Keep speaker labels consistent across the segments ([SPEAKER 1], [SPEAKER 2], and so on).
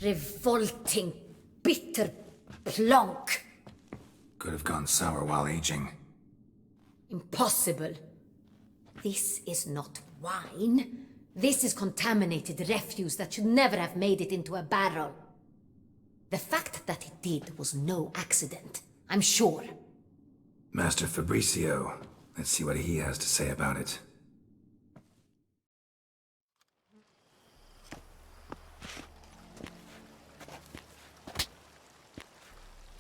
[SPEAKER 1] Revolting, bitter plonk.
[SPEAKER 2] Could have gone sour while aging.
[SPEAKER 1] Impossible. This is not wine. This is contaminated refuse that should never have made it into a barrel. The fact that it did was no accident, I'm sure.
[SPEAKER 2] Master Fabricio. Let's see what he has to say about it.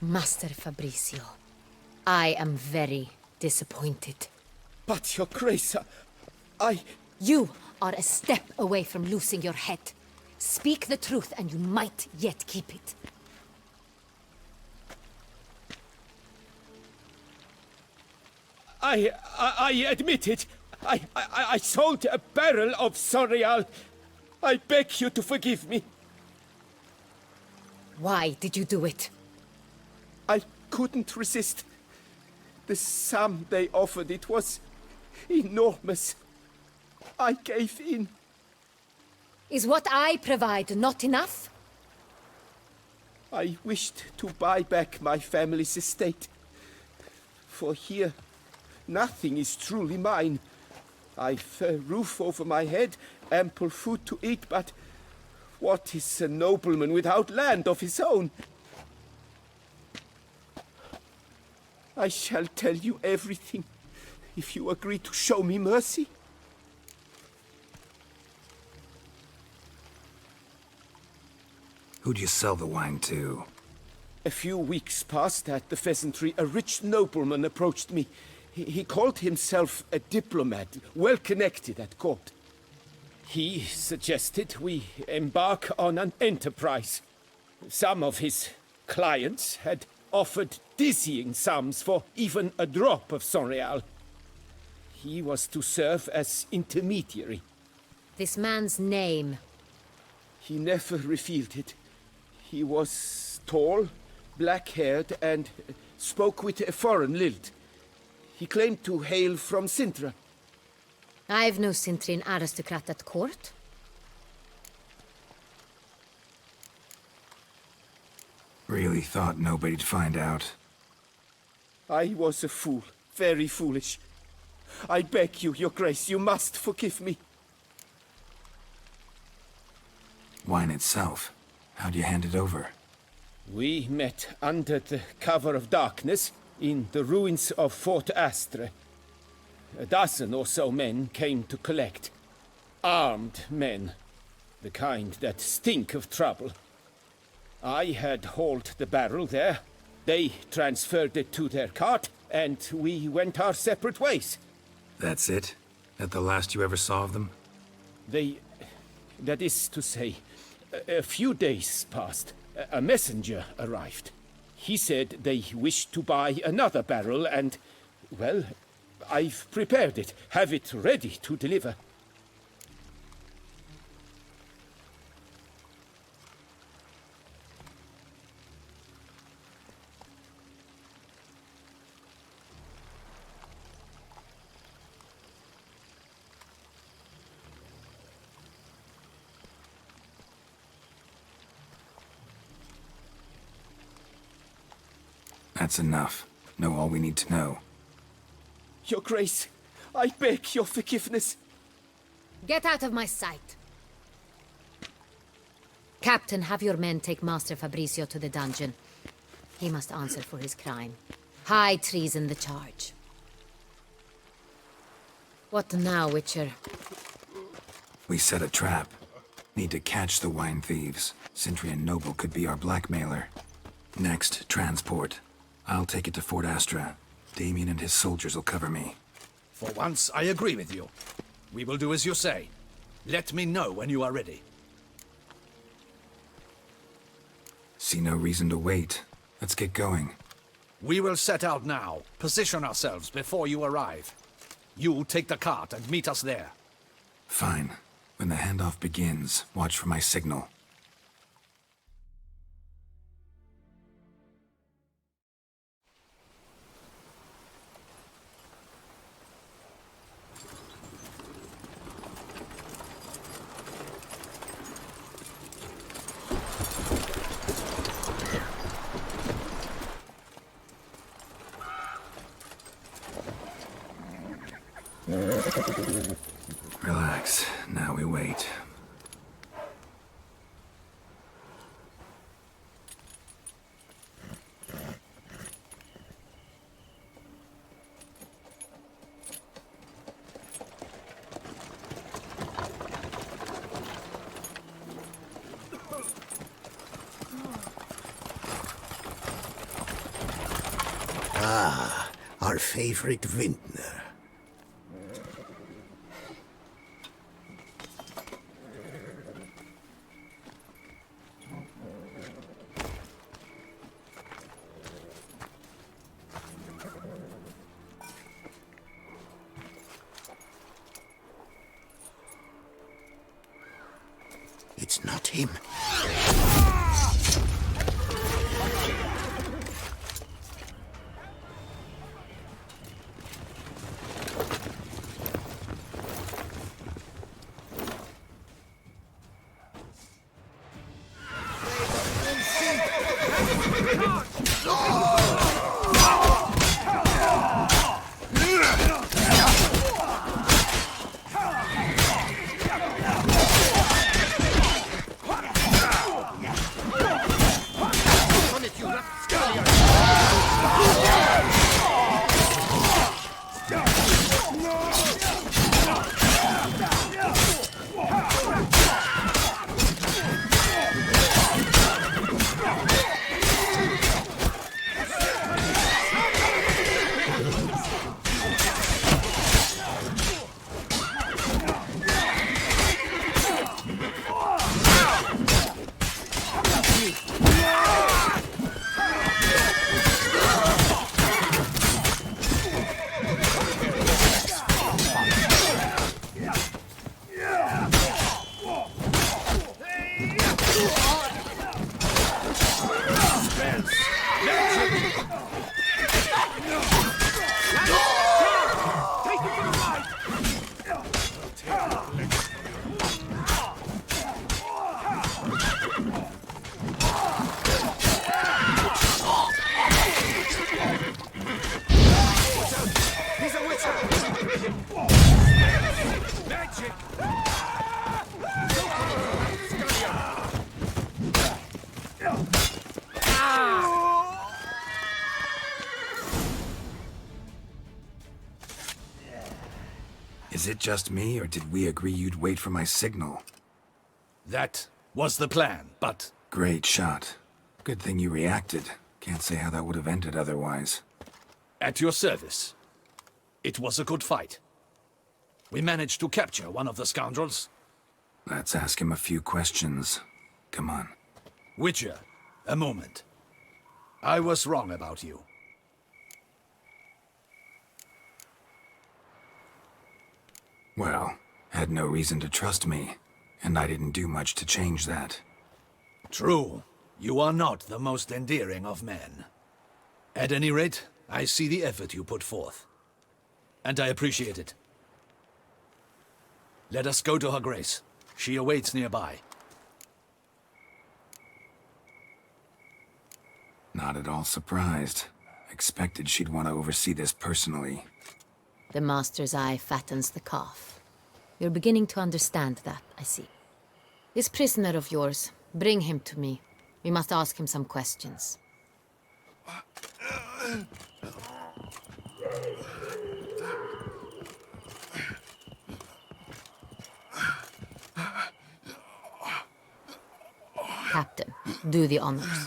[SPEAKER 1] Master Fabricio, I am very disappointed.
[SPEAKER 3] But, Your Grace,
[SPEAKER 1] You are a step away from losing your head. Speak the truth and you might yet keep it.
[SPEAKER 3] I admit it. I sold a barrel of Sonreal. I beg you to forgive me.
[SPEAKER 1] Why did you do it?
[SPEAKER 3] I couldn't resist. The sum they offered, it was enormous. I gave in.
[SPEAKER 1] Is what I provide not enough?
[SPEAKER 3] I wished to buy back my family's estate. For here, nothing is truly mine. I've a roof over my head, ample food to eat, but what is a nobleman without land of his own? I shall tell you everything, if you agree to show me mercy.
[SPEAKER 2] Who'd you sell the wine to?
[SPEAKER 3] A few weeks past at the pheasantry, a rich nobleman approached me. He called himself a diplomat, well connected at court. He suggested we embark on an enterprise. Some of his clients had offered dizzying sums for even a drop of Sonreal. He was to serve as intermediary.
[SPEAKER 1] This man's name.
[SPEAKER 3] He never revealed it. He was tall, black-haired, and spoke with a foreign lilt. He claimed to hail from Cintra.
[SPEAKER 1] I've no Cintrian aristocrat at court.
[SPEAKER 2] Really thought nobody'd find out.
[SPEAKER 3] I was a fool, very foolish. I beg you, Your Grace, you must forgive me.
[SPEAKER 2] Wine itself. How'd you hand it over?
[SPEAKER 3] We met under the cover of darkness in the ruins of Fort Astre. A dozen or so men came to collect. Armed men. The kind that stink of trouble. I had hauled the barrel there. They transferred it to their cart, and we went our separate ways.
[SPEAKER 2] That's it? That the last you ever saw of them?
[SPEAKER 3] That is to say, a few days passed. A messenger arrived. He said they wished to buy another barrel and, well, I've prepared it, have it ready to deliver.
[SPEAKER 2] That's enough. Know all we need to know.
[SPEAKER 3] Your Grace, I beg your forgiveness.
[SPEAKER 1] Get out of my sight. Captain, have your men take Master Fabricio to the dungeon. He must answer for his crime. High treason the charge. What now, Witcher?
[SPEAKER 2] We set a trap. Need to catch the wine thieves. Cintrian noble could be our blackmailer. Next, transport. I'll take it to Fort Astra. Damien and his soldiers will cover me.
[SPEAKER 4] For once, I agree with you. We will do as you say. Let me know when you are ready.
[SPEAKER 2] See no reason to wait. Let's get going.
[SPEAKER 4] We will set out now. Position ourselves before you arrive. You take the cart and meet us there.
[SPEAKER 2] Fine. When the handoff begins, watch for my signal.
[SPEAKER 5] our favorite vintner. It's not him.
[SPEAKER 2] Is it just me, or did we agree you'd wait for my signal?
[SPEAKER 4] That was the plan, but
[SPEAKER 2] Great shot. Good thing you reacted. Can't say how that would have ended otherwise.
[SPEAKER 4] at your service. It was a good fight. We managed to capture one of the scoundrels.
[SPEAKER 2] Let's ask him a few questions. Come on.
[SPEAKER 4] Witcher, a moment. I was wrong about you.
[SPEAKER 2] Well, had no reason to trust me, and I didn't do much to change that.
[SPEAKER 4] True. You are not the most endearing of men. At any rate, I see the effort you put forth. And I appreciate it. Let us go to her grace. She awaits nearby.
[SPEAKER 2] Not at all surprised. Expected she'd want to oversee this personally.
[SPEAKER 1] The master's eye fattens the calf. You're beginning to understand that, I see. This prisoner of yours, bring him to me. We must ask him some questions. Captain, do the honors.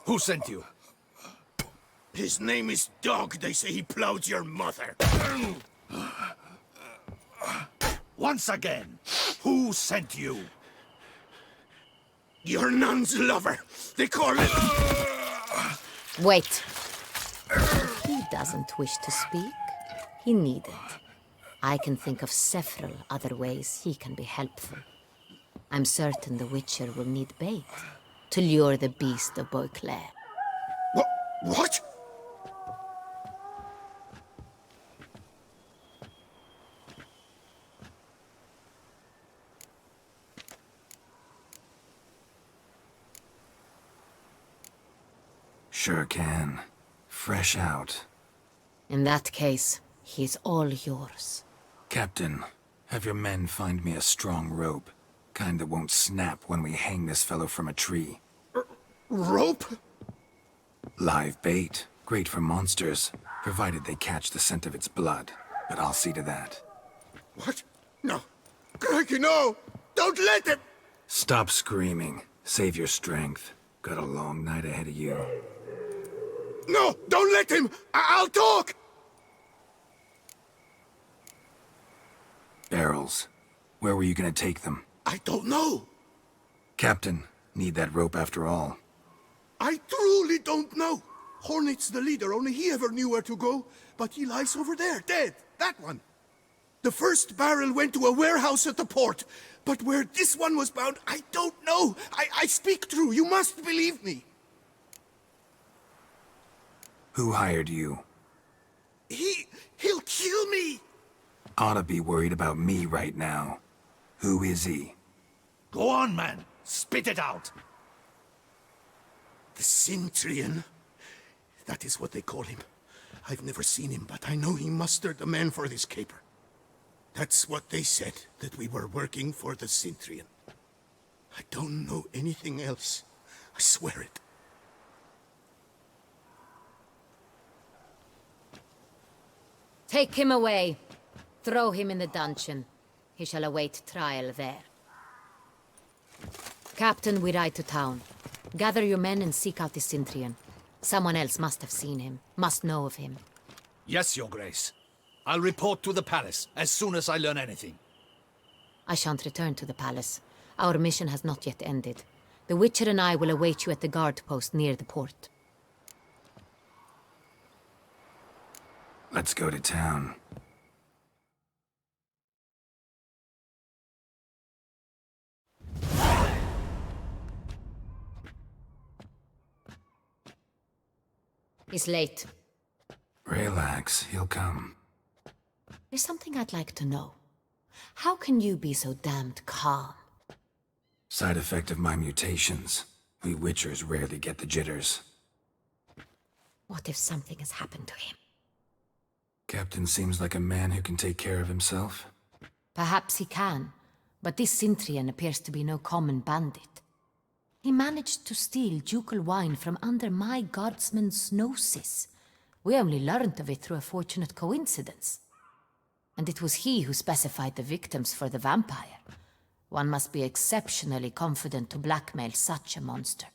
[SPEAKER 4] Who sent you?
[SPEAKER 5] His name is Dog. They say he plowed your mother.
[SPEAKER 4] Once again, who sent you?
[SPEAKER 5] Your nun's lover. They call it...
[SPEAKER 1] Wait. If he doesn't wish to speak, he needn't. I can think of several other ways he can be helpful. I'm certain the Witcher will need bait to lure the beast of Beauclair.
[SPEAKER 5] What?
[SPEAKER 2] Sure can. Fresh out.
[SPEAKER 1] In that case, he's all yours.
[SPEAKER 2] Captain, have your men find me a strong rope. Kind that won't snap when we hang this fellow from a tree.
[SPEAKER 5] Rope?
[SPEAKER 2] Live bait. Great for monsters, provided they catch the scent of its blood. But I'll see to that.
[SPEAKER 5] What? No. Crikey, no! Don't let him!
[SPEAKER 2] Stop screaming. Save your strength. Got a long night ahead of you.
[SPEAKER 5] No! Don't let him! I'll talk!
[SPEAKER 2] Barrels. Where were you gonna take them?
[SPEAKER 5] I don't know.
[SPEAKER 2] Captain, need that rope after all.
[SPEAKER 5] I truly don't know. Hornet's the leader, only he ever knew where to go. But he lies over there, dead. That one. The first barrel went to a warehouse at the port. But where this one was bound, I don't know. I speak true. You must believe me.
[SPEAKER 2] Who hired you?
[SPEAKER 5] He'll kill me.
[SPEAKER 2] Oughta be worried about me right now. Who is he?
[SPEAKER 4] Go on, man. Spit it out.
[SPEAKER 5] The Cintrian. That is what they call him. I've never seen him, but I know he mustered the men for this caper. That's what they said, that we were working for the Cintrian. I don't know anything else. I swear it.
[SPEAKER 1] Take him away. Throw him in the dungeon. He shall await trial there. Captain, we ride to town. Gather your men and seek out the Cintrian. Someone else must have seen him, must know of him.
[SPEAKER 4] Yes, Your Grace. I'll report to the palace as soon as I learn anything.
[SPEAKER 1] I shan't return to the palace. Our mission has not yet ended. The Witcher and I will await you at the guard post near the port.
[SPEAKER 2] Let's go to town.
[SPEAKER 1] He's late.
[SPEAKER 2] Relax, he'll come.
[SPEAKER 1] There's something I'd like to know. How can you be so damned calm?
[SPEAKER 2] Side effect of my mutations. We Witchers rarely get the jitters.
[SPEAKER 1] What if something has happened to him?
[SPEAKER 2] Captain seems like a man who can take care of himself.
[SPEAKER 1] Perhaps he can, but this Cintrian appears to be no common bandit. He managed to steal ducal wine from under my guardsman's noses. We only learned of it through a fortunate coincidence. And it was he who specified the victims for the vampire. One must be exceptionally confident to blackmail such a monster.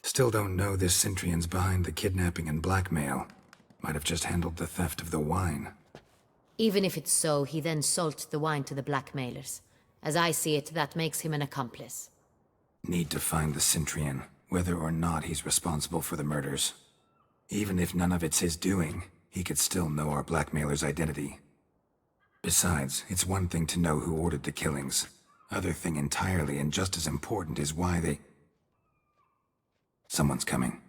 [SPEAKER 2] Still don't know this Cintrian's behind the kidnapping and blackmail. Might have just handled the theft of the wine.
[SPEAKER 1] Even if it's so, he then sold the wine to the blackmailers. As I see it, that makes him an accomplice.
[SPEAKER 2] Need to find the Cintrian, whether or not he's responsible for the murders. Even if none of it's his doing, he could still know our blackmailer's identity. Besides, it's one thing to know who ordered the killings. Other thing entirely, and just as important, is why they... Someone's coming.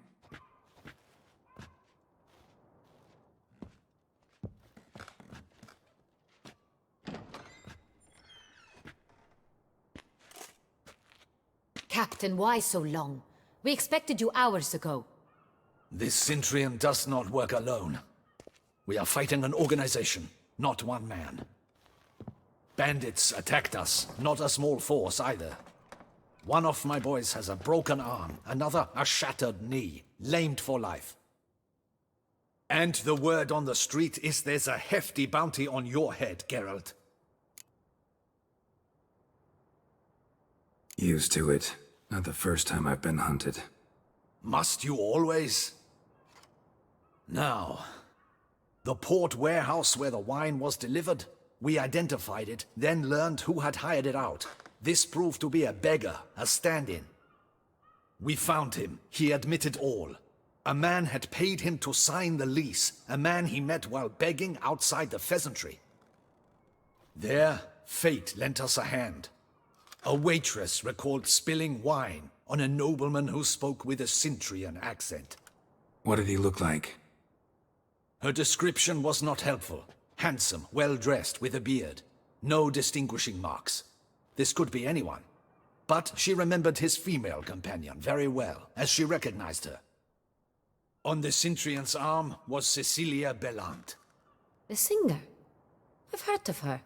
[SPEAKER 1] Captain, why so long? We expected you hours ago.
[SPEAKER 4] This Cintrian does not work alone. We are fighting an organization, not one man. Bandits attacked us, not a small force either. One of my boys has a broken arm, another a shattered knee, lamed for life. And the word on the street is there's a hefty bounty on your head, Geralt.
[SPEAKER 2] Used to it. Not the first time I've been hunted.
[SPEAKER 4] Must you always? Now, the port warehouse where the wine was delivered, we identified it, then learned who had hired it out. This proved to be a beggar, a stand-in. We found him. He admitted all. A man had paid him to sign the lease, a man he met while begging outside the pheasantry. There, fate lent us a hand. A waitress recalled spilling wine on a nobleman who spoke with a Cintrian accent.
[SPEAKER 2] What did he look like?
[SPEAKER 4] Her description was not helpful. Handsome, well-dressed, with a beard. No distinguishing marks. This could be anyone. But she remembered his female companion very well, as she recognized her. On the Cintrian's arm was Cecilia Bellant.
[SPEAKER 1] The singer? I've heard of her.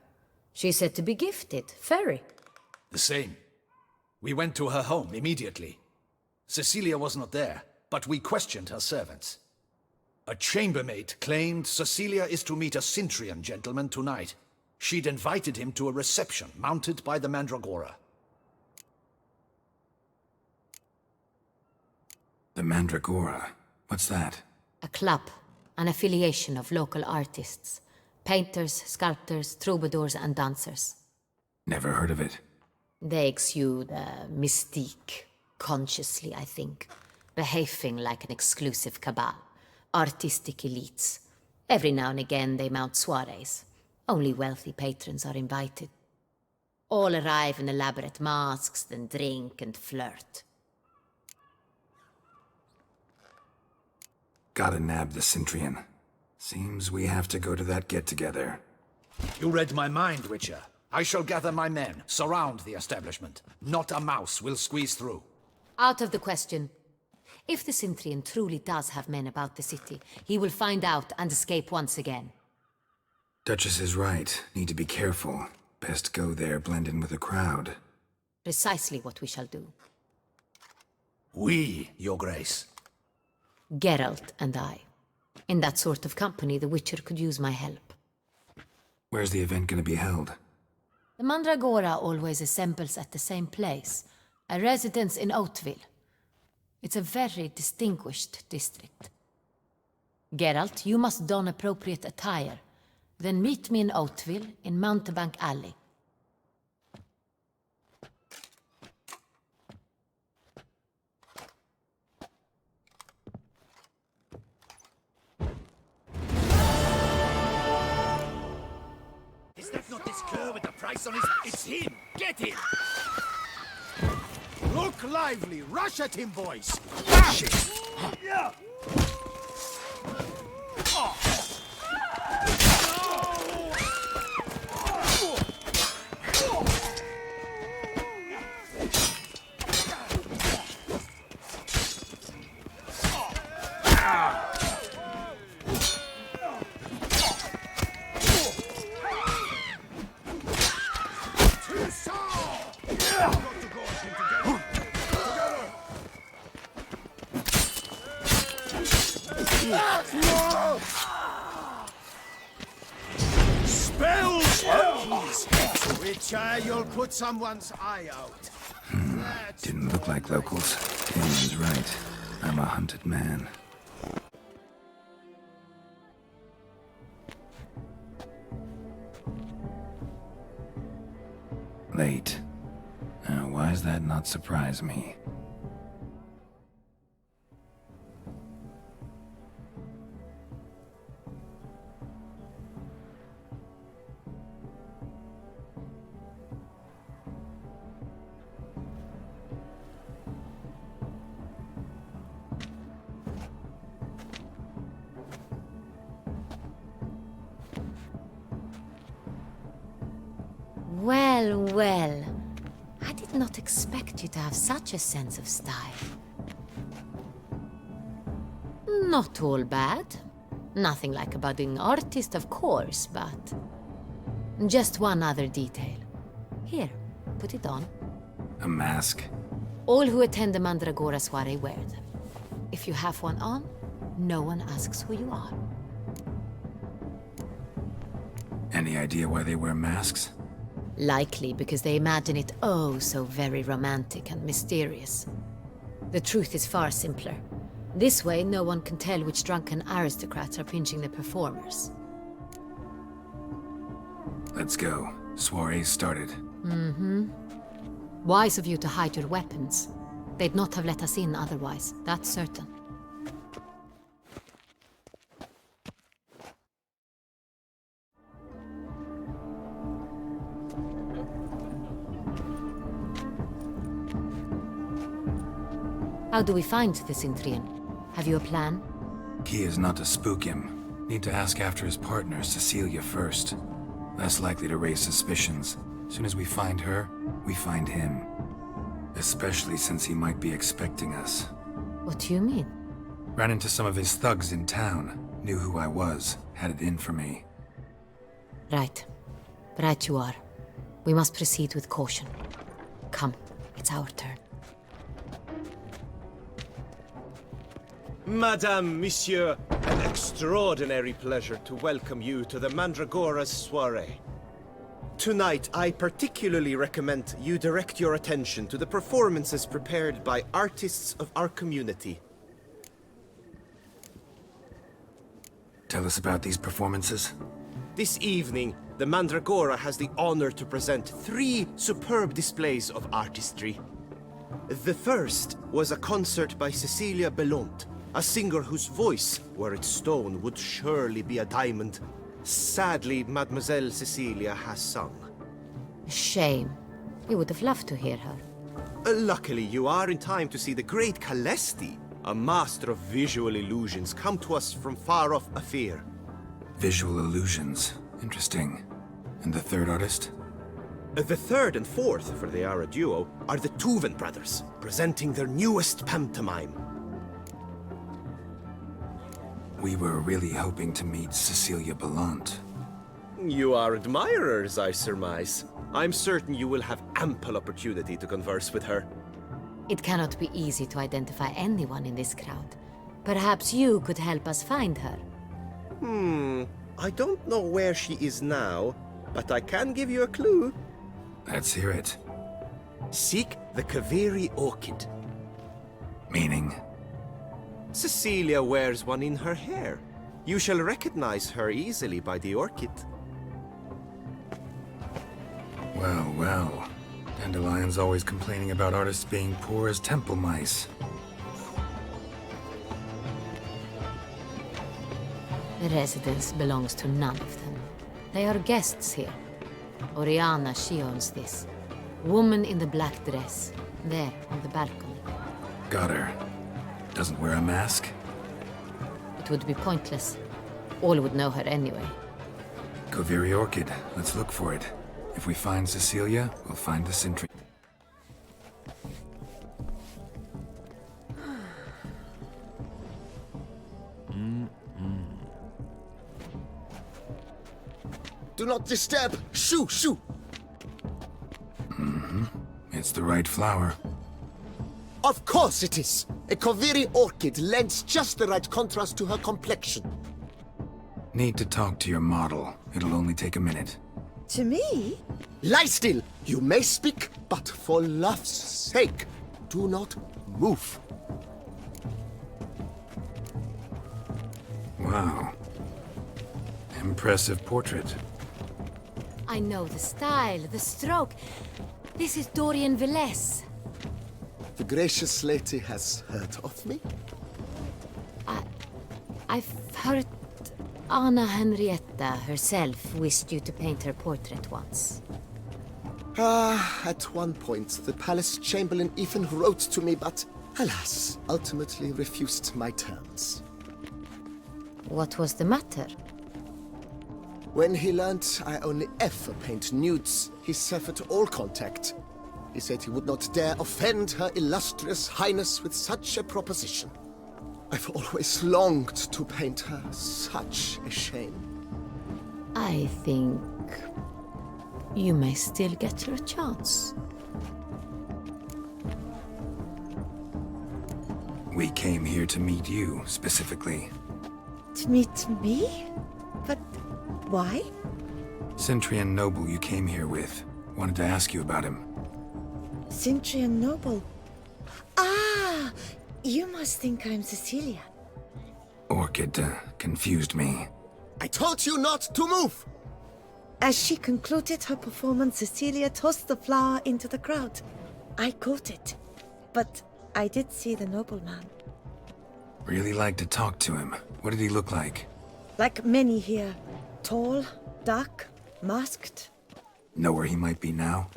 [SPEAKER 1] She's said to be gifted, fairy.
[SPEAKER 4] The same. We went to her home immediately. Cecilia was not there, but we questioned her servants. A chambermaid claimed Cecilia is to meet a Cintrian gentleman tonight. She'd invited him to a reception mounted by the Mandragora.
[SPEAKER 2] The Mandragora. What's that?
[SPEAKER 1] A club, an affiliation of local artists. Painters, sculptors, troubadours, and dancers.
[SPEAKER 2] Never heard of it.
[SPEAKER 1] They exude mystique, consciously, I think. Behaving like an exclusive cabal. Artistic elites. Every now and again they mount soirees. Only wealthy patrons are invited. All arrive in elaborate masks, then drink and flirt.
[SPEAKER 2] Gotta nab the Cintrian. Seems we have to go to that get-together.
[SPEAKER 4] You read my mind, Witcher. I shall gather my men, surround the establishment. Not a mouse will squeeze through.
[SPEAKER 1] Out of the question. If the Cintrian truly does have men about the city, he will find out and escape once again.
[SPEAKER 2] Duchess is right. Need to be careful. Best go there, blend in with the crowd.
[SPEAKER 1] Precisely what we shall do.
[SPEAKER 4] We, Your Grace.
[SPEAKER 1] Geralt and I. In that sort of company, the Witcher could use my help.
[SPEAKER 2] Where's the event gonna be held?
[SPEAKER 1] The Mandragora always assembles at the same place, a residence in Oatville. It's a very distinguished district. Geralt, you must don appropriate attire. Then meet me in Oatville, in Mountebank Alley.
[SPEAKER 4] Is that not this cur with the price on his... It's him! Get him!
[SPEAKER 5] Look lively! Rush at him, boys! Spells! Witcher, you'll put someone's eye out.
[SPEAKER 2] Didn't look like locals. Damon's right. I'm a hunted man. Late. Now, why does that not surprise me?
[SPEAKER 1] Well, well. I did not expect you to have such a sense of style. Not all bad. Nothing like a budding artist, of course, but... Just one other detail. Here, put it on.
[SPEAKER 2] A mask?
[SPEAKER 1] All who attend the Mandragora soiree wear them. If you have one on, no one asks who you are.
[SPEAKER 2] Any idea why they wear masks?
[SPEAKER 1] Likely because they imagine it oh so very romantic and mysterious. The truth is far simpler. This way, no one can tell which drunken aristocrats are pinching the performers.
[SPEAKER 2] Let's go. Soiree's started.
[SPEAKER 1] Wise of you to hide your weapons. They'd not have let us in otherwise, that's certain. How do we find the Cintrian? Have you a plan?
[SPEAKER 2] Key is not to spook him. Need to ask after his partner, Cecilia, first. Less likely to raise suspicions. Soon as we find her, we find him. Especially since he might be expecting us.
[SPEAKER 1] What do you mean?
[SPEAKER 2] Ran into some of his thugs in town. Knew who I was. Had it in for me.
[SPEAKER 1] Right. Right you are. We must proceed with caution. Come, it's our turn.
[SPEAKER 3] Madame, Monsieur, an extraordinary pleasure to welcome you to the Mandragora's soiree. Tonight, I particularly recommend you direct your attention to the performances prepared by artists of our community.
[SPEAKER 2] Tell us about these performances.
[SPEAKER 3] This evening, the Mandragora has the honor to present 3 superb displays of artistry. The first was a concert by Cecilia Belont, a singer whose voice, were it stone, would surely be a diamond. Sadly, Mademoiselle Cecilia has sung.
[SPEAKER 1] Shame. We would have loved to hear her.
[SPEAKER 3] Luckily, you are in time to see the great Calesti, a master of visual illusions, come to us from far off Afir.
[SPEAKER 2] Visual illusions. Interesting. And the third artist?
[SPEAKER 3] The third and fourth, for they are a duo, are the Tuven brothers, presenting their newest pantomime.
[SPEAKER 2] We were really hoping to meet Cecilia Bellant.
[SPEAKER 3] You are admirers, I surmise. I'm certain you will have ample opportunity to converse with her.
[SPEAKER 1] It cannot be easy to identify anyone in this crowd. Perhaps you could help us find her.
[SPEAKER 3] I don't know where she is now, but I can give you a clue.
[SPEAKER 2] Let's hear it.
[SPEAKER 3] Seek the Kaveri orchid.
[SPEAKER 2] Meaning?
[SPEAKER 3] Cecilia wears one in her hair. You shall recognize her easily by the orchid.
[SPEAKER 2] Well, well. Dandelion's always complaining about artists being poor as temple mice.
[SPEAKER 1] The residence belongs to none of them. They are guests here. Oriana, she owns this. Woman in the black dress. There, on the balcony.
[SPEAKER 2] Got her. Doesn't wear a mask?
[SPEAKER 1] It would be pointless. All would know her anyway.
[SPEAKER 2] Kaveri Orchid. Let's look for it. If we find Cecilia, we'll find the Cintra.
[SPEAKER 6] Do not disturb! Shoo! Shoo!
[SPEAKER 2] It's the right flower.
[SPEAKER 6] Of course it is! A Kaveri orchid lends just the right contrast to her complexion.
[SPEAKER 2] Need to talk to your model. It'll only take a minute.
[SPEAKER 7] To me?
[SPEAKER 6] Lie still! You may speak, but for love's sake, do not move.
[SPEAKER 2] Wow. Impressive portrait.
[SPEAKER 1] I know the style, the stroke. This is Dorian Velez.
[SPEAKER 6] The gracious lady has heard of me?
[SPEAKER 1] I've heard Anna Henrietta herself wished you to paint her portrait once.
[SPEAKER 6] At one point, the palace chamberlain even wrote to me, but alas, ultimately refused my terms.
[SPEAKER 1] What was the matter?
[SPEAKER 6] When he learnt I only ever paint nudes, he severed all contact. He said he would not dare offend her illustrious highness with such a proposition. I've always longed to paint her. Such a shame.
[SPEAKER 1] I think you may still get her a chance.
[SPEAKER 2] We came here to meet you, specifically.
[SPEAKER 7] To meet me? But why?
[SPEAKER 2] Cintrian noble you came here with. Wanted to ask you about him.
[SPEAKER 7] Cintra noble. Ah! You must think I'm Cecilia.
[SPEAKER 2] Orchid confused me.
[SPEAKER 6] I told you not to move!
[SPEAKER 7] As she concluded her performance, Cecilia tossed the flower into the crowd. I caught it. But I did see the nobleman.
[SPEAKER 2] Really like to talk to him. What did he look like?
[SPEAKER 7] Like many here. Tall, dark, masked.
[SPEAKER 2] Know where he might be now?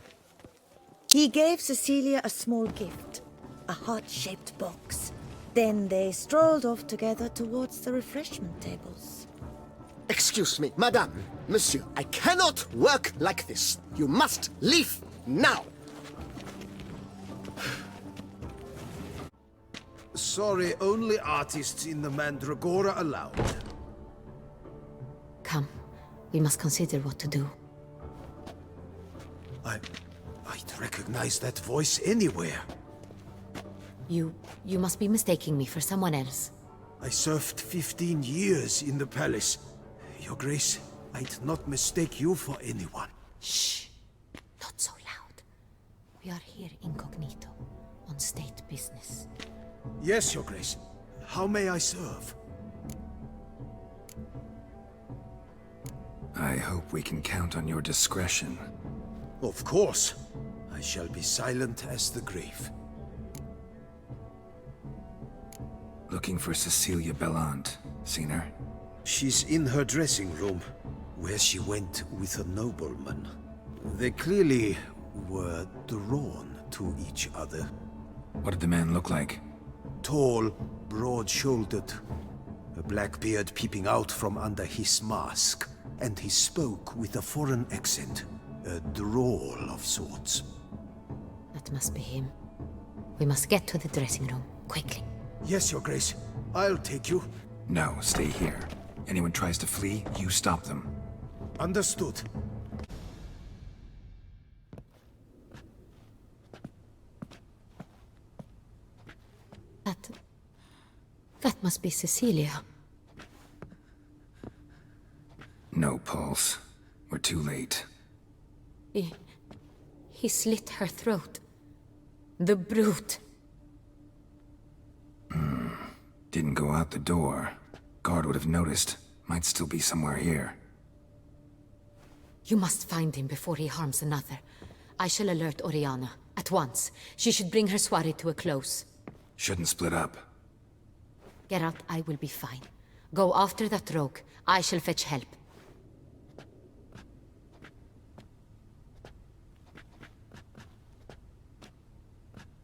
[SPEAKER 7] He gave Cecilia a small gift. A heart-shaped box. Then they strolled off together towards the refreshment tables.
[SPEAKER 6] Excuse me, madame, monsieur, I cannot work like this. You must leave now.
[SPEAKER 8] Sorry, only artists in the Mandragora allowed.
[SPEAKER 1] Come, we must consider what to do.
[SPEAKER 8] I'd recognize that voice anywhere.
[SPEAKER 1] You must be mistaking me for someone else.
[SPEAKER 8] I served 15 years in the palace. Your Grace, I'd not mistake you for anyone.
[SPEAKER 1] Shh! Not so loud. We are here incognito, on state business.
[SPEAKER 8] Yes, Your Grace. How may I serve?
[SPEAKER 2] I hope we can count on your discretion.
[SPEAKER 8] Of course. I shall be silent as the grave.
[SPEAKER 2] Looking for Cecilia Bellant. Seen her?
[SPEAKER 8] She's in her dressing room, where she went with a nobleman. They clearly were drawn to each other.
[SPEAKER 2] What did the man look like?
[SPEAKER 8] Tall, broad-shouldered, a black beard peeping out from under his mask, and he spoke with a foreign accent, a drawl of sorts.
[SPEAKER 1] That must be him. We must get to the dressing room, quickly.
[SPEAKER 8] Yes, Your Grace. I'll take you.
[SPEAKER 2] No, stay here. Anyone tries to flee, you stop them.
[SPEAKER 8] Understood.
[SPEAKER 1] That must be Cecilia.
[SPEAKER 2] No pulse. We're too late.
[SPEAKER 1] He slit her throat. The brute.
[SPEAKER 2] Didn't go out the door. Guard would have noticed. Might still be somewhere here.
[SPEAKER 1] You must find him before he harms another. I shall alert Oriana. At once. She should bring her soirée to a close.
[SPEAKER 2] Shouldn't split up.
[SPEAKER 1] Geralt, I will be fine. Go after that rogue. I shall fetch help.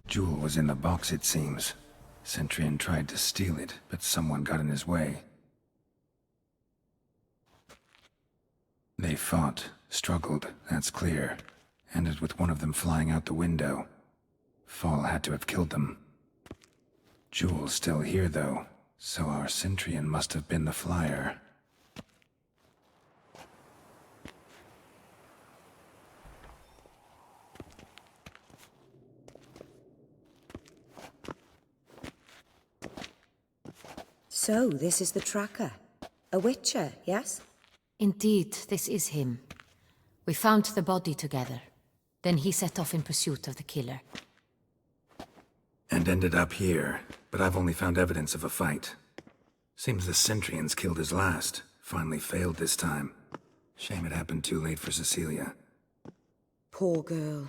[SPEAKER 2] Jewel was in the box, it seems. Centurion tried to steal it, but someone got in his way. They fought, struggled, that's clear. Ended with one of them flying out the window. Fall had to have killed them. Jewel's still here, though, so our Cintrian must have been the flyer.
[SPEAKER 7] So, this is the tracker. A witcher, yes?
[SPEAKER 1] Indeed, this is him. We found the body together. Then he set off in pursuit of the killer.
[SPEAKER 2] And ended up here, but I've only found evidence of a fight. Seems the Cintrians killed his last. Finally failed this time. Shame it happened too late for Cecilia.
[SPEAKER 9] Poor girl.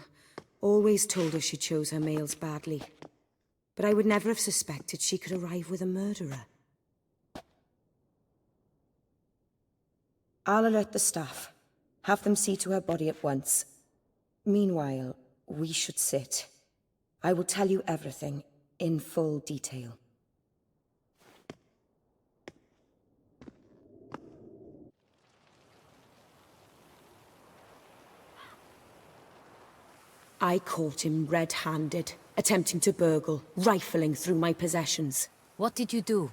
[SPEAKER 9] Always told her she chose her males badly. But I would never have suspected she could arrive with a murderer. I'll alert the staff. Have them see to her body at once. Meanwhile, we should sit. I will tell you everything, in full detail. I caught him red-handed, attempting to burgle, rifling through my possessions.
[SPEAKER 1] What did you do?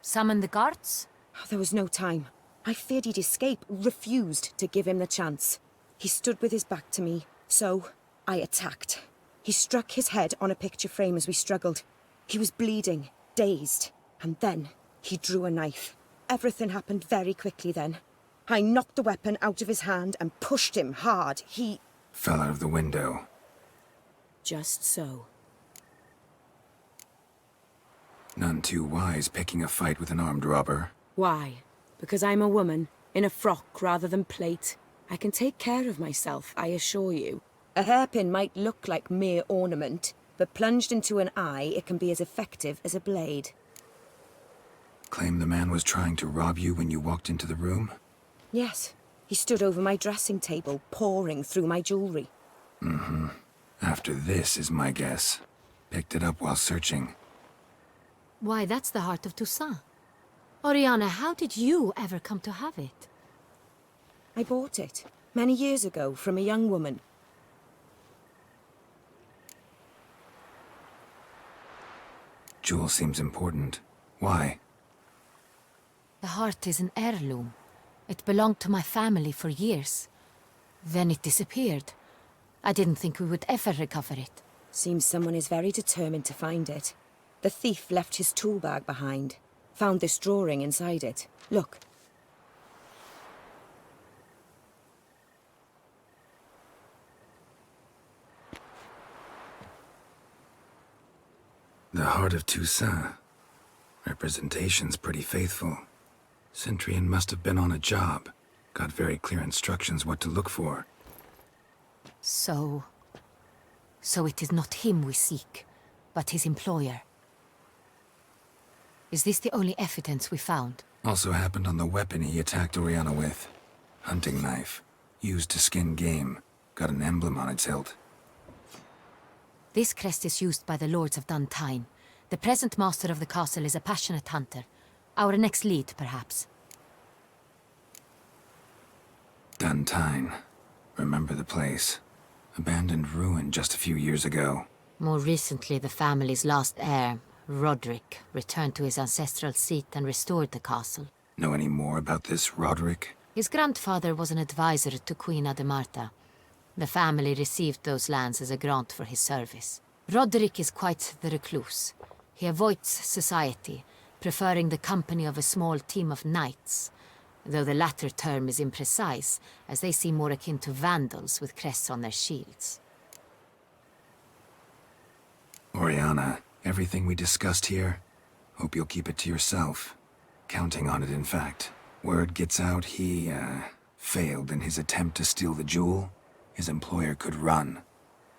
[SPEAKER 1] Summon the guards?
[SPEAKER 9] There was no time. I feared he'd escape, refused to give him the chance. He stood with his back to me, so I attacked. He struck his head on a picture frame as we struggled. He was bleeding, dazed, and then he drew a knife. Everything happened very quickly then. I knocked the weapon out of his hand and pushed him hard. He
[SPEAKER 2] Fell out of the window.
[SPEAKER 9] Just so.
[SPEAKER 2] None too wise picking a fight with an armed robber.
[SPEAKER 9] Why? Because I'm a woman, in a frock rather than plate. I can take care of myself, I assure you. A hairpin might look like mere ornament, but plunged into an eye, it can be as effective as a blade.
[SPEAKER 2] Claim the man was trying to rob you when you walked into the room?
[SPEAKER 9] Yes. He stood over my dressing table, pouring through my jewelry.
[SPEAKER 2] Mm-hmm. After this is my guess. Picked it up while searching.
[SPEAKER 1] Why, that's the heart of Toussaint. Oriana, how did you ever come to have it?
[SPEAKER 9] I bought it, many years ago, from a young woman.
[SPEAKER 2] Jewel seems important. Why?
[SPEAKER 1] The heart is an heirloom. It belonged to my family for years. Then it disappeared. I didn't think we would ever recover it.
[SPEAKER 9] Seems someone is very determined to find it. The thief left his tool bag behind. Found this drawing inside it. Look.
[SPEAKER 2] The heart of Toussaint. Representation's pretty faithful. Cintrian must have been on a job. Got very clear instructions what to look for.
[SPEAKER 1] So it is not him we seek, but his employer. Is this the only evidence we found?
[SPEAKER 2] Also happened on the weapon he attacked Oriana with. Hunting knife. Used to skin game. Got an emblem on its hilt.
[SPEAKER 1] This crest is used by the Lords of Duntine. The present master of the castle is a passionate hunter. Our next lead, perhaps.
[SPEAKER 2] Duntine. Remember the place. Abandoned ruin just a few years ago.
[SPEAKER 1] More recently, the family's last heir, Roderick, returned to his ancestral seat and restored the castle.
[SPEAKER 2] Know any more about this Roderick?
[SPEAKER 1] His grandfather was an advisor to Queen Ademarta. The family received those lands as a grant for his service. Roderick is quite the recluse. He avoids society, preferring the company of a small team of knights, though the latter term is imprecise, as they seem more akin to vandals with crests on their shields.
[SPEAKER 2] Oriana, everything we discussed here, hope you'll keep it to yourself. Counting on it, in fact. Word gets out he, failed in his attempt to steal the jewel. His employer could run.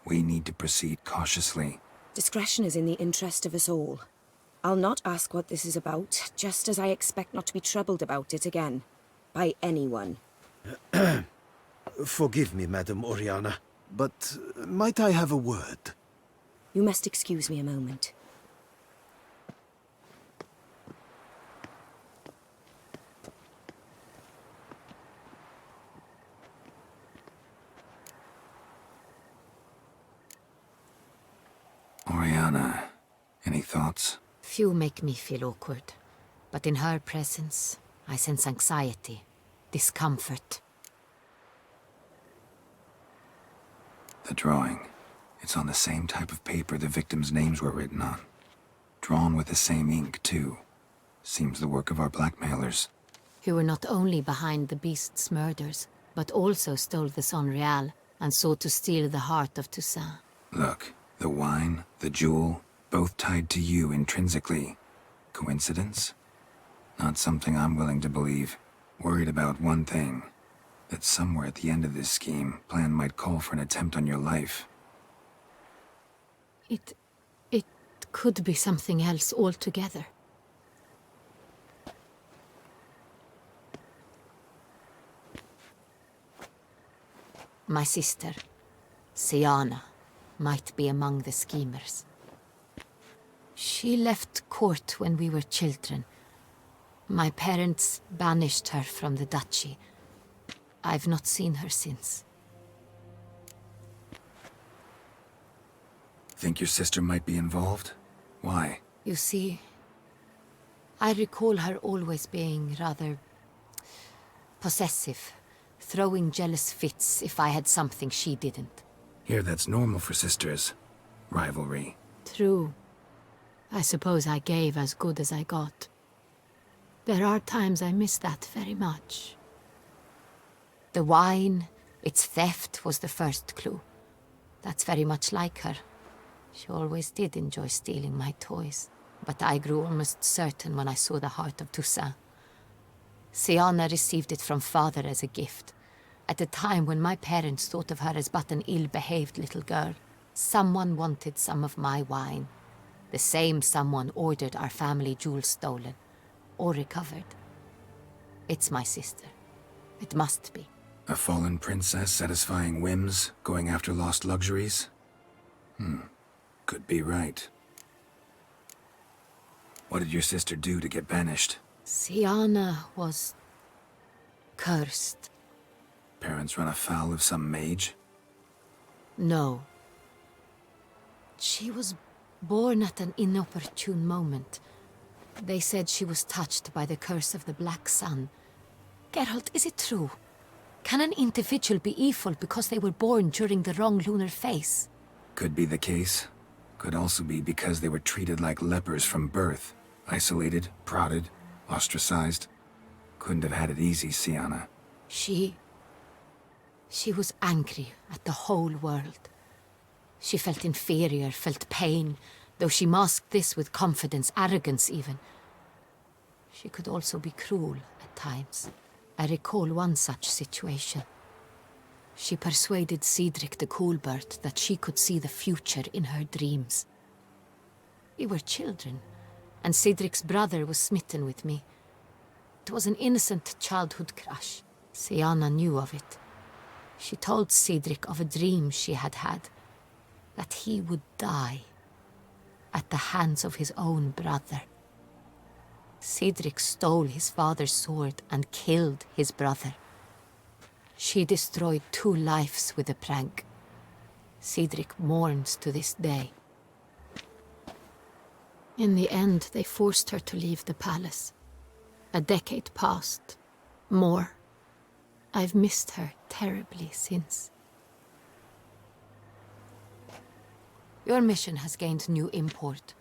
[SPEAKER 2] We need to proceed cautiously.
[SPEAKER 9] Discretion is in the interest of us all. I'll not ask what this is about, just as I expect not to be troubled about it again. By anyone.
[SPEAKER 8] Forgive me, Madam Oriana, but might I have a word?
[SPEAKER 9] You must excuse me a moment.
[SPEAKER 2] Oriana, any thoughts?
[SPEAKER 1] Few make me feel awkward, but in her presence, I sense anxiety, discomfort.
[SPEAKER 2] The drawing. It's on the same type of paper the victims' names were written on. Drawn with the same ink, too. Seems the work of our blackmailers.
[SPEAKER 1] Who were not only behind the beast's murders, but also stole the Son Real and sought to steal the heart of Toussaint.
[SPEAKER 2] Look, the wine, the jewel, both tied to you intrinsically. Coincidence? Not something I'm willing to believe. Worried about one thing. That somewhere at the end of this scheme, plan might call for an attempt on your life.
[SPEAKER 1] It could be something else altogether. My sister, Siana, might be among the schemers. She left court when we were children. My parents banished her from the duchy. I've not seen her since.
[SPEAKER 2] Think your sister might be involved? Why?
[SPEAKER 1] You see, I recall her always being rather possessive, throwing jealous fits if I had something she didn't.
[SPEAKER 2] Here, that's normal for sisters. Rivalry.
[SPEAKER 1] True. I suppose I gave as good as I got. There are times I miss that very much. The wine, its theft, was the first clue. That's very much like her. She always did enjoy stealing my toys, but I grew almost certain when I saw the heart of Toussaint. Siana received it from father as a gift. At a time when my parents thought of her as but an ill-behaved little girl, someone wanted some of my wine. The same someone ordered our family jewels stolen, or recovered. It's my sister. It must be.
[SPEAKER 2] A fallen princess satisfying whims, going after lost luxuries? Could be right. What did your sister do to get banished?
[SPEAKER 1] Siana was cursed.
[SPEAKER 2] Parents run afoul of some mage?
[SPEAKER 1] No. She was born at an inopportune moment. They said she was touched by the curse of the Black Sun. Geralt, is it true? Can an individual be evil because they were born during the wrong lunar phase?
[SPEAKER 2] Could be the case. Could also be because they were treated like lepers from birth. Isolated, prodded, ostracized. Couldn't have had it easy, Siana.
[SPEAKER 1] She was angry at the whole world. She felt inferior, felt pain, though she masked this with confidence, arrogance even. She could also be cruel at times. I recall one such situation. She persuaded Cedric the Coolbird that she could see the future in her dreams. We were children, and Cedric's brother was smitten with me. It was an innocent childhood crush. Sienna knew of it. She told Cedric of a dream she had had, that he would die at the hands of his own brother. Cedric stole his father's sword and killed his brother. She destroyed 2 lives with a prank. Cedric mourns to this day. In the end, they forced her to leave the palace. A decade passed. More. I've missed her terribly since. Your mission has gained new import.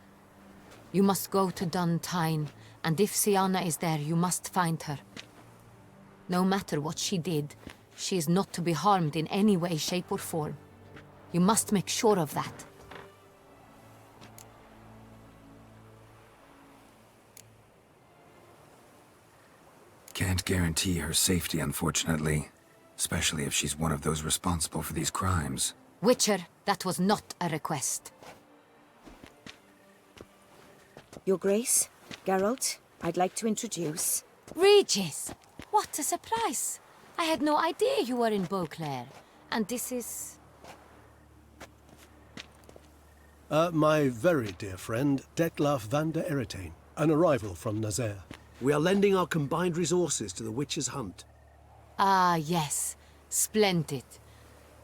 [SPEAKER 1] You must go to Dun Tyne, and if Sienna is there, you must find her. No matter what she did, she is not to be harmed in any way, shape, or form. You must make sure of that.
[SPEAKER 2] Can't guarantee her safety, unfortunately. Especially if she's one of those responsible for these crimes.
[SPEAKER 1] Witcher, that was not a request.
[SPEAKER 9] Your Grace, Geralt, I'd like to introduce...
[SPEAKER 1] Regis! What a surprise! I had no idea you were in Beauclair. And this is...
[SPEAKER 10] My very dear friend, Detlaf van der Eretain, an arrival from Nazaire.
[SPEAKER 8] We are lending our combined resources to the Witcher's hunt.
[SPEAKER 1] Ah, yes. Splendid.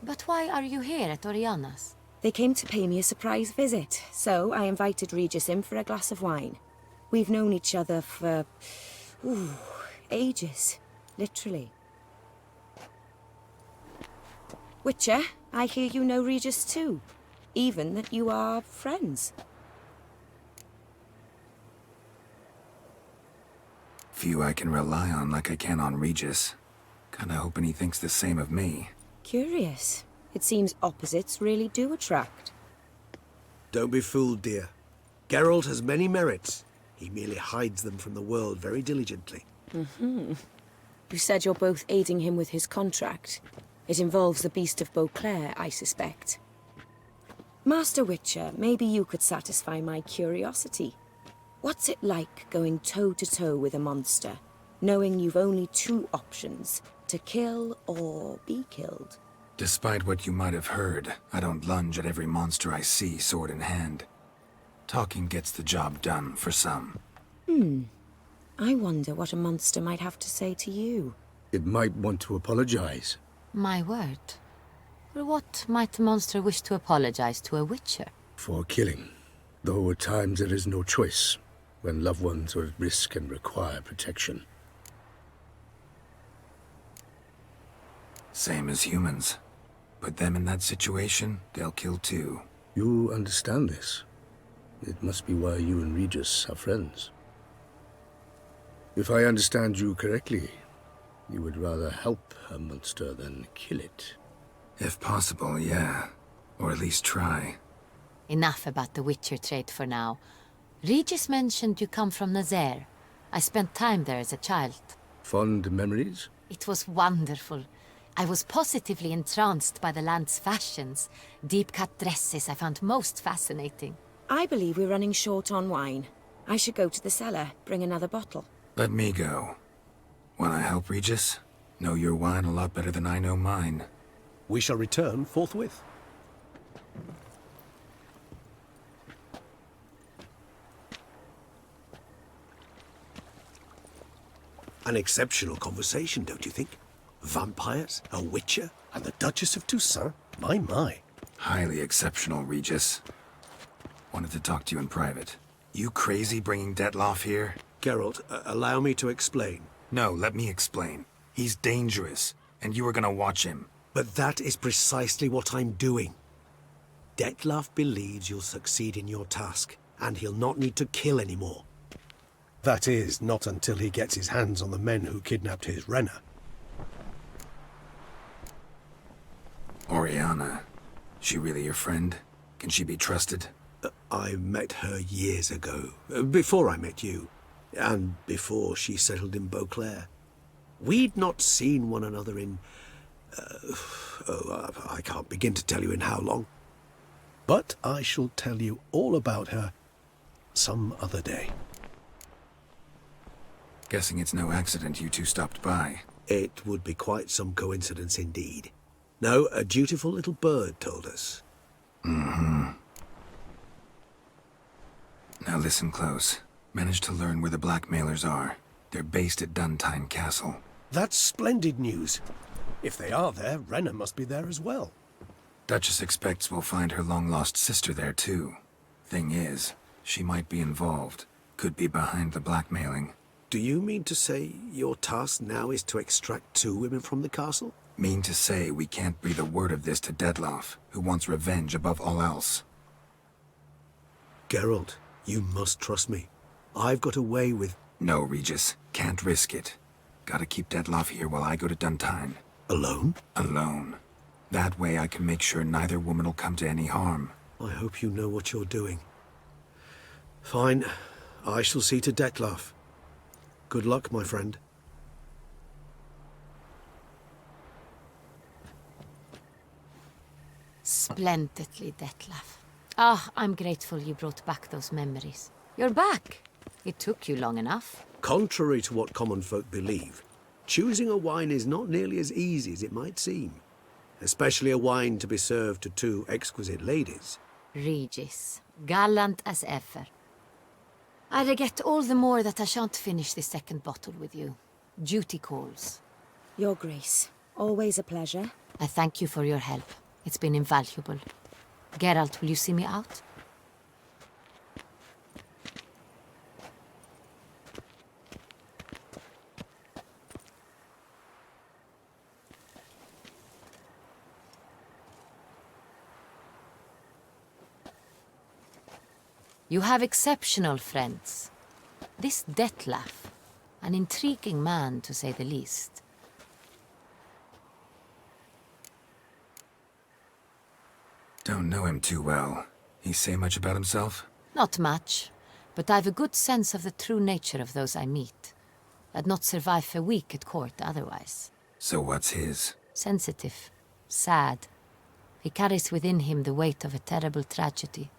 [SPEAKER 1] But why are you here at Oriana's?
[SPEAKER 9] They came to pay me a surprise visit, so I invited Regis in for a glass of wine. We've known each other for... ages. Literally. Witcher, I hear you know Regis too. Even that you are friends.
[SPEAKER 2] Few I can rely on like I can on Regis. Kinda hoping he thinks the same of me.
[SPEAKER 9] Curious. It seems opposites really do attract.
[SPEAKER 8] Don't be fooled, dear. Geralt has many merits. He merely hides them from the world very diligently.
[SPEAKER 9] You said you're both aiding him with his contract. It involves the Beast of Beauclair, I suspect. Master Witcher, maybe you could satisfy my curiosity. What's it like going toe-to-toe with a monster, knowing you've only 2 options, to kill or be killed?
[SPEAKER 2] Despite what you might have heard, I don't lunge at every monster I see sword in hand. Talking gets the job done for some.
[SPEAKER 9] I wonder what a monster might have to say to you.
[SPEAKER 11] It might want to apologize.
[SPEAKER 1] My word. For what might a monster wish to apologize to a Witcher?
[SPEAKER 11] For killing. Though at times there is no choice, when loved ones are at risk and require protection.
[SPEAKER 2] Same as humans. Put them in that situation, they'll kill too.
[SPEAKER 11] You understand this. It must be why you and Regis are friends. If I understand you correctly, you would rather help a monster than kill it.
[SPEAKER 2] If possible, yeah. Or at least try.
[SPEAKER 1] Enough about the Witcher trait for now. Regis mentioned you come from Nazaire. I spent time there as a child.
[SPEAKER 11] Fond memories?
[SPEAKER 1] It was wonderful. I was positively entranced by the land's fashions. Deep-cut dresses I found most fascinating.
[SPEAKER 9] I believe we're running short on wine. I should go to the cellar, bring another bottle.
[SPEAKER 2] Let me go. Wanna help, Regis? Know your wine a lot better than I know mine.
[SPEAKER 10] We shall return forthwith.
[SPEAKER 8] An exceptional conversation, don't you think? Vampires, a witcher,
[SPEAKER 10] And the Duchess of Toussaint? My.
[SPEAKER 2] Highly exceptional, Regis. Wanted to talk to you in private. You crazy bringing Detlaf here?
[SPEAKER 8] Geralt, allow me to explain.
[SPEAKER 2] No, let me explain. He's dangerous, and you are gonna watch him.
[SPEAKER 8] But that is precisely what I'm doing. Detlaf believes you'll succeed in your task, and he'll not need to kill anymore.
[SPEAKER 10] That is, not until he gets his hands on the men who kidnapped his Renner.
[SPEAKER 2] Oriana. She really your friend? Can she be trusted?
[SPEAKER 8] I met her years ago, before I met you, and before she settled in Beauclair.
[SPEAKER 10] We'd not seen one another in... I can't begin to tell you in how long. But I shall tell you all about her some other day.
[SPEAKER 2] Guessing it's no accident you two stopped by.
[SPEAKER 10] It would be quite some coincidence indeed. No, a dutiful little bird told us.
[SPEAKER 2] Mm-hmm. Now listen close. Managed to learn where the blackmailers are. They're based at Duntine Castle.
[SPEAKER 10] That's splendid news. If they are there, Renna must be there as well.
[SPEAKER 2] Duchess expects we'll find her long-lost sister there, too. Thing is, she might be involved. Could be behind the blackmailing.
[SPEAKER 10] Do you mean to say your task now is to extract 2 women from the castle?
[SPEAKER 2] Mean to say we can't breathe a word of this to Dettlaff, who wants revenge above all else.
[SPEAKER 10] Geralt, you must trust me. I've got a way with...
[SPEAKER 2] No, Regis. Can't risk it. Gotta keep Dettlaff here while I go to Duntine.
[SPEAKER 10] Alone?
[SPEAKER 2] Alone. That way I can make sure neither woman will come to any harm.
[SPEAKER 10] I hope you know what you're doing. Fine. I shall see to Dettlaff. Good luck, my friend.
[SPEAKER 1] Splendidly, Dettlaff. Ah, I'm grateful you brought back those memories. You're back. It took you long enough.
[SPEAKER 10] Contrary to what common folk believe, choosing a wine is not nearly as easy as it might seem. Especially a wine to be served to 2 exquisite ladies.
[SPEAKER 1] Regis, gallant as ever. I regret all the more that I shan't finish the second bottle with you. Duty calls.
[SPEAKER 9] Your Grace, always a pleasure.
[SPEAKER 1] I thank you for your help. It's been invaluable. Geralt, will you see me out? You have exceptional friends. This Dettlaff, an intriguing man to say the least.
[SPEAKER 2] Don't know him too well. He say much about himself?
[SPEAKER 1] Not much, but I've a good sense of the true nature of those I meet. I'd not survive a week at court otherwise.
[SPEAKER 2] So what's his?
[SPEAKER 1] Sensitive, sad. He carries within him the weight of a terrible tragedy.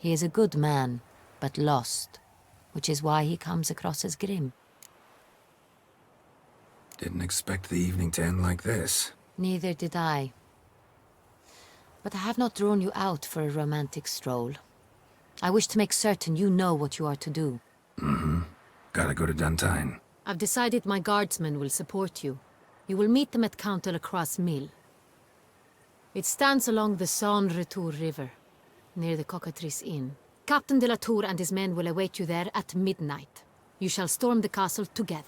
[SPEAKER 1] He is a good man, but lost, which is why he comes across as grim.
[SPEAKER 2] Didn't expect the evening to end like this.
[SPEAKER 1] Neither did I. But I have not drawn you out for a romantic stroll. I wish to make certain you know what you are to do.
[SPEAKER 2] Mm-hmm. Gotta go to Duntine.
[SPEAKER 1] I've decided my guardsmen will support you. You will meet them at Count de la Croix's mill. It stands along the Saône-Retour River, near the Cockatrice Inn. Captain de la Tour and his men will await you there at midnight. You shall storm the castle together.